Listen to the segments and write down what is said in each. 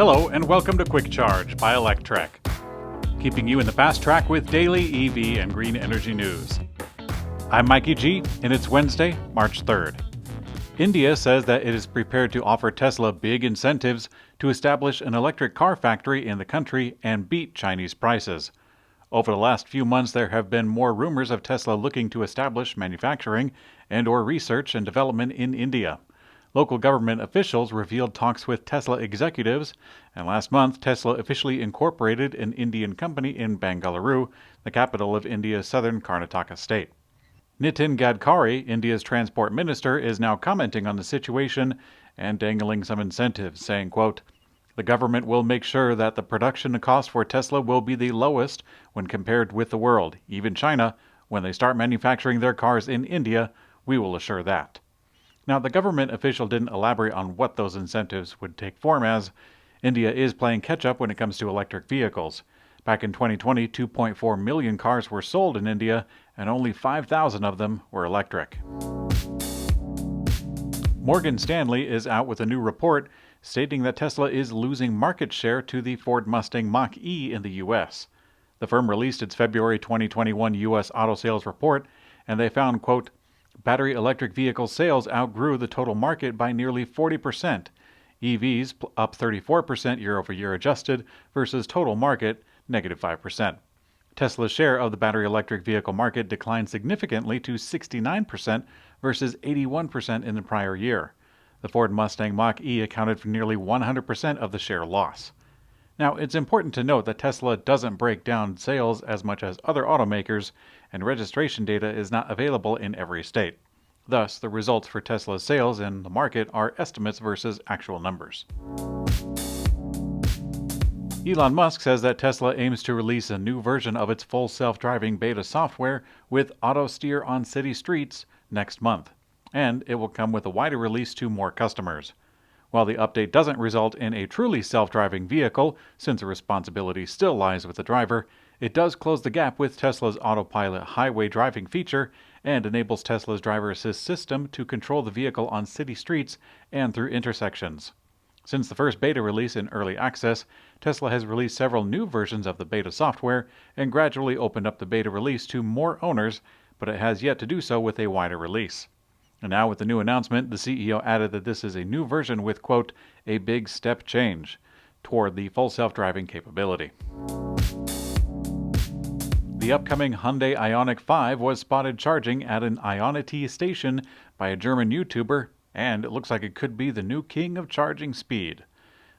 Hello and welcome to Quick Charge by Electrek, keeping you in the fast track with daily EV and green energy news. I'm Mikey G, and it's Wednesday, March 3rd. India says that it is prepared to offer Tesla big incentives to establish an electric car factory in the country and beat Chinese prices. Over the last few months, there have been more rumors of Tesla looking to establish manufacturing and/or research and development in India. Local government officials revealed talks with Tesla executives, and last month Tesla officially incorporated an Indian company in Bengaluru, the capital of India's southern Karnataka state. Nitin Gadkari, India's transport minister, is now commenting on the situation and dangling some incentives, saying, quote, "The government will make sure that the production cost for Tesla will be the lowest when compared with the world, even China. When they start manufacturing their cars in India, we will assure that." Now, the government official didn't elaborate on what those incentives would take form as. India is playing catch-up when it comes to electric vehicles. Back in 2020, 2.4 million cars were sold in India, and only 5,000 of them were electric. Morgan Stanley is out with a new report stating that Tesla is losing market share to the Ford Mustang Mach-E in the U.S. The firm released its February 2021 U.S. auto sales report, and they found, quote, "Battery electric vehicle sales outgrew the total market by nearly 40%. EVs up 34% year-over-year adjusted versus total market negative 5%. Tesla's share of the battery electric vehicle market declined significantly to 69% versus 81% in the prior year. The Ford Mustang Mach-E accounted for nearly 100% of the share loss. Now, it's important to note that Tesla doesn't break down sales as much as other automakers, and registration data is not available in every state. Thus, the results for Tesla's sales in the market are estimates versus actual numbers. Elon Musk says that Tesla aims to release a new version of its full self-driving beta software with auto steer on city streets next month, and it will come with a wider release to more customers. While the update doesn't result in a truly self-driving vehicle, since the responsibility still lies with the driver, it does close the gap with Tesla's autopilot highway driving feature and enables Tesla's driver assist system to control the vehicle on city streets and through intersections. Since the first beta release in early access, Tesla has released several new versions of the beta software and gradually opened up the beta release to more owners, but it has yet to do so with a wider release. And now with the new announcement, the CEO added that this is a new version with, quote, "a big step change" toward the full self-driving capability. The upcoming Hyundai Ioniq 5 was spotted charging at an Ionity station by a German YouTuber, and it looks like it could be the new king of charging speed.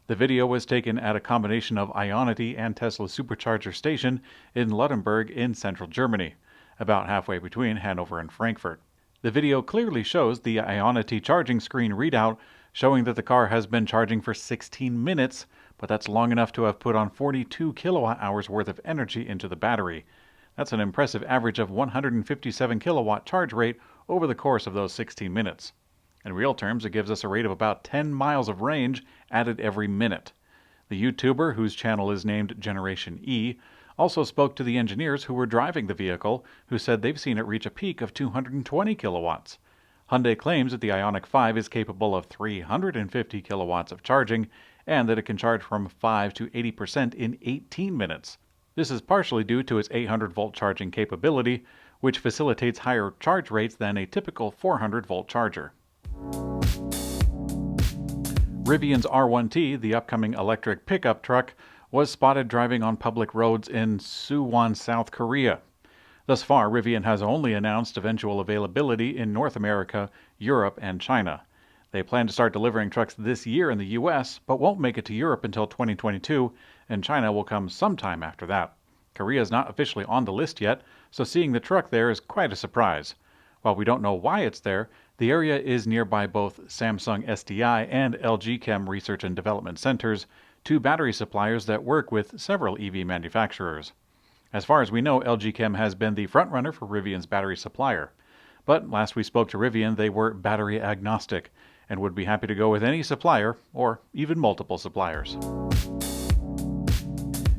The video was taken at a combination of Ionity and Tesla supercharger station in Luttenberg in central Germany, about halfway between Hanover and Frankfurt. The video clearly shows the Ionity charging screen readout showing that the car has been charging for 16 minutes, but that's long enough to have put on 42 kilowatt hours worth of energy into the battery. That's an impressive average of 157 kilowatt charge rate over the course of those 16 minutes. In real terms, it gives us a rate of about 10 miles of range added every minute. The YouTuber, whose channel is named Generation E, also spoke to the engineers who were driving the vehicle, who said they've seen it reach a peak of 220 kilowatts. Hyundai claims that the Ioniq 5 is capable of 350 kilowatts of charging and that it can charge from 5 to 80% in 18 minutes. This is partially due to its 800-volt charging capability, which facilitates higher charge rates than a typical 400-volt charger. Rivian's R1T, the upcoming electric pickup truck, was spotted driving on public roads in Suwon, South Korea. Thus far, Rivian has only announced eventual availability in North America, Europe, and China. They plan to start delivering trucks this year in the U.S., but won't make it to Europe until 2022, and China will come sometime after that. Korea is not officially on the list yet, so seeing the truck there is quite a surprise. While we don't know why it's there, the area is nearby both Samsung SDI and LG Chem research and development centers, two battery suppliers that work with several EV manufacturers. As far as we know, LG Chem has been the frontrunner for Rivian's battery supplier. But last we spoke to Rivian, they were battery agnostic and would be happy to go with any supplier, or even multiple suppliers.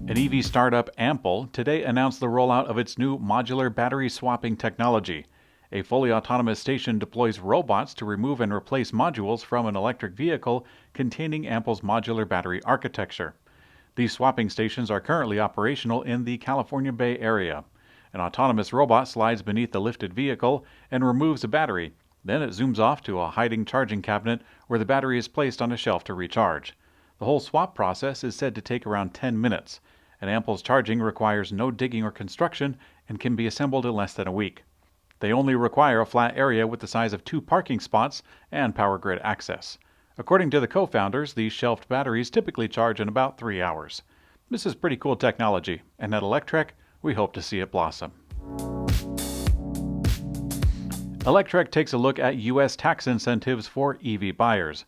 An EV startup, Ample, today announced the rollout of its new modular battery swapping technology. A fully autonomous station deploys robots to remove and replace modules from an electric vehicle containing Ample's modular battery architecture. These swapping stations are currently operational in the California Bay Area. An autonomous robot slides beneath the lifted vehicle and removes a battery. Then it zooms off to a hiding charging cabinet where the battery is placed on a shelf to recharge. The whole swap process is said to take around 10 minutes, and Ample's charging requires no digging or construction and can be assembled in less than a week. They only require a flat area with the size of 2 parking spots and power grid access. According to the co-founders, these shelved batteries typically charge in about 3 hours. This is pretty cool technology, and at Electrek, we hope to see it blossom. Electrek takes a look at U.S. tax incentives for EV buyers.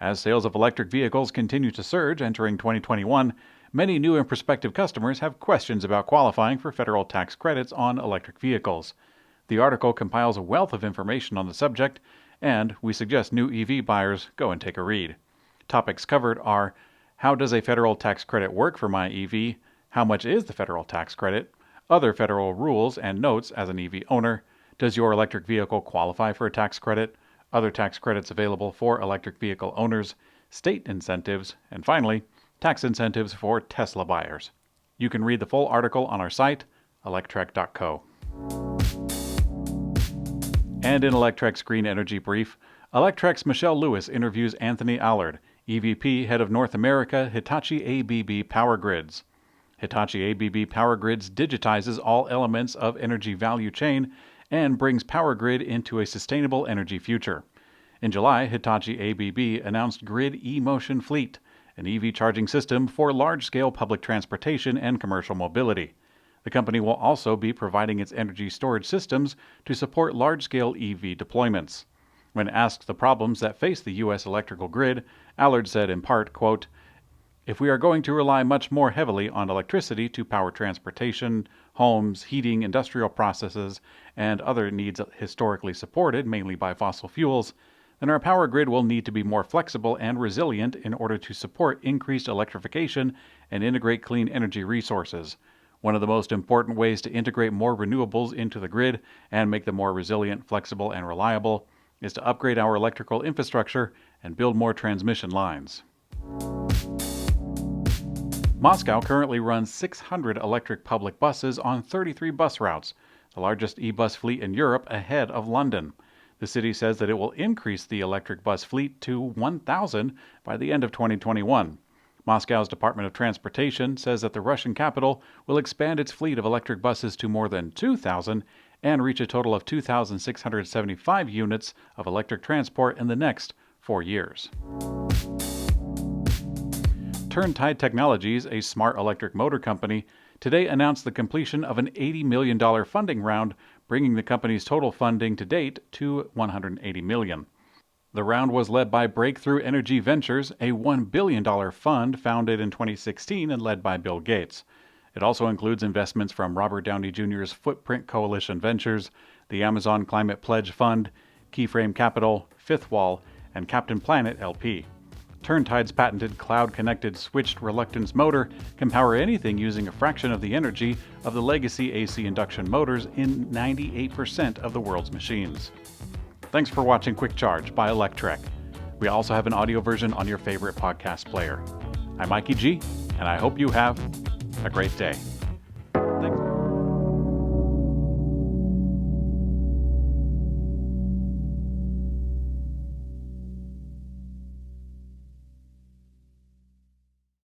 As sales of electric vehicles continue to surge entering 2021, many new and prospective customers have questions about qualifying for federal tax credits on electric vehicles. The article compiles a wealth of information on the subject, and we suggest new EV buyers go and take a read. Topics covered are: how does a federal tax credit work for my EV? How much is the federal tax credit? Other federal rules and notes as an EV owner. Does your electric vehicle qualify for a tax credit? Other tax credits available for electric vehicle owners, state incentives, and finally, tax incentives for Tesla buyers. You can read the full article on our site, electrek.co. And in Electrek's Green Energy Brief, Electrek's Michelle Lewis interviews Anthony Allard, EVP Head of North America, Hitachi ABB Power Grids. Hitachi ABB Power Grids digitizes all elements of energy value chain and brings power grid into a sustainable energy future. In July, Hitachi ABB announced Grid eMotion Fleet, an EV charging system for large-scale public transportation and commercial mobility. The company will also be providing its energy storage systems to support large-scale EV deployments. When asked the problems that face the U.S. electrical grid, Allard said in part, quote, "If we are going to rely much more heavily on electricity to power transportation, homes, heating, industrial processes, and other needs historically supported mainly by fossil fuels, then our power grid will need to be more flexible and resilient in order to support increased electrification and integrate clean energy resources. One of the most important ways to integrate more renewables into the grid and make them more resilient, flexible, and reliable is to upgrade our electrical infrastructure and build more transmission lines." Moscow currently runs 600 electric public buses on 33 bus routes, the largest e-bus fleet in Europe ahead of London. The city says that it will increase the electric bus fleet to 1,000 by the end of 2021. Moscow's Department of Transportation says that the Russian capital will expand its fleet of electric buses to more than 2,000 and reach a total of 2,675 units of electric transport in the next 4 years. Turntide Technologies, a smart electric motor company, today announced the completion of an $80 million funding round, bringing the company's total funding to date to $180 million. The round was led by Breakthrough Energy Ventures, a $1 billion fund founded in 2016 and led by Bill Gates. It also includes investments from Robert Downey Jr.'s Footprint Coalition Ventures, the Amazon Climate Pledge Fund, Keyframe Capital, Fifth Wall, and Captain Planet LP. Turntide's patented cloud-connected switched reluctance motor can power anything using a fraction of the energy of the legacy AC induction motors in 98% of the world's machines. Thanks for watching Quick Charge by Electrek. We also have an audio version on your favorite podcast player. I'm Mikey G, and I hope you have a great day.